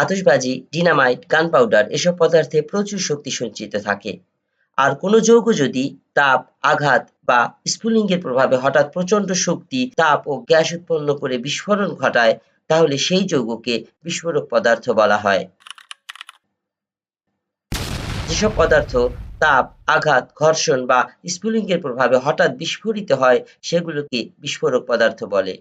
আতশবাজি, dynamite, gunpowder এসব পদার্থে প্রচুর শক্তি সঞ্চিত থাকে। আর কোনো যৌগ যদি তাপ, আঘাত বা স্ফুলিঙ্গের প্রভাবে হঠাৎ প্রচণ্ড শক্তি, তাপ ও গ্যাস উৎপন্ন করে বিস্ফোরণ ঘটায়, তাহলে সেই যৌগকে বিস্ফোরক পদার্থ বলা হয়। যেসব পদার্থ তাপ, আঘাত, ঘর্ষণ বা স্ফুলিঙ্গের প্রভাবে হঠাৎ বিস্ফোরিত হয়, সেগুলোকে বিস্ফোরক পদার্থ বলে।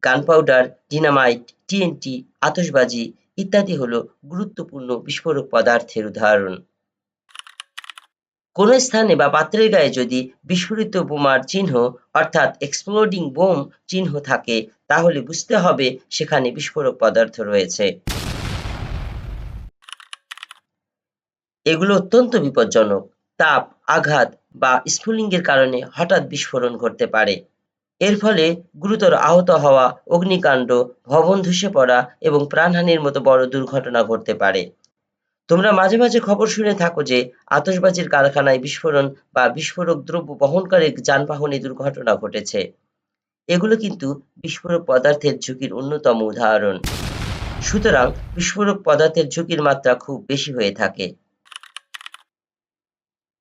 গানপাউডার, ডিনামাইট, টিএনটি, আতশবাজি ইত্যাদি হলো গুরুত্বপূর্ণ বিস্ফোরক পদার্থের উদাহরণ। কোনো স্থানে বা পাত্রের গায়ে যদি বিস্ফোরিত বোমার চিহ্ন অর্থাৎ এক্সপ্লোডিং বোম চিহ্ন থাকে, তাহলে বুঝতে হবে সেখানে বিস্ফোরক পদার্থ রয়েছে। এগুলো অত্যন্ত বিপজ্জনক। তাপ, আঘাত বা স্ফুলিঙ্গের কারণে হঠাৎ বিস্ফোরণ ঘটতে পারে। এর ফলে গুরুতর আহত হওয়া, অগ্নিকাণ্ড, ভবন ধসে পড়া এবং প্রাণহানির মতো বড় দুর্ঘটনা ঘটতে পারে। তোমরা মাঝে মাঝে খবর শুনে থাকো যে আতশবাজির কারখানায় বিস্ফোরণ বা বিস্ফোরক দ্রব্য বহনকারী যানবাহনে দুর্ঘটনা ঘটেছে। এগুলো কিন্তু বিস্ফোরক পদার্থের ঝুঁকির অন্যতম উদাহরণ। সুতরাং বিস্ফোরক পদার্থের ঝুঁকির মাত্রা খুব বেশি হয়ে থাকে।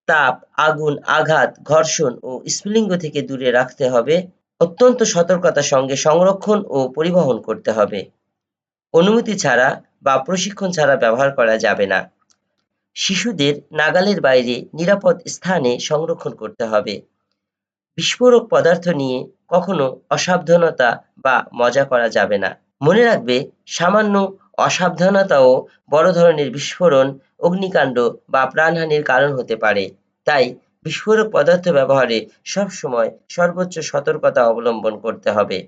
তাপ, আগুন, আঘাত, ঘর্ষণ ও স্ফুলিঙ্গ থেকে দূরে রাখতে হবে। অত্যন্ত সতর্কতার সঙ্গে সংরক্ষণ ও পরিবহন করতে হবে। অনুমতি ছাড়া বা প্রশিক্ষণ ছাড়া ব্যবহার করা যাবে না। শিশুদের নাগালের বাইরে নিরাপদ স্থানে সংরক্ষণ করতে হবে। বিস্ফোরক পদার্থ নিয়ে কখনো অসাবধানতা বা মজা করা যাবে না। মনে রাখবে, সামান্য অসাবধানতাও বড় ধরনের বিস্ফোরণ, অগ্নিকাণ্ড বা প্রাণহানির কারণ হতে পারে। তাই বিস্ফোরক পদার্থ ব্যবহারে সবসময় সর্বোচ্চ সতর্কতা অবলম্বন করতে হবে।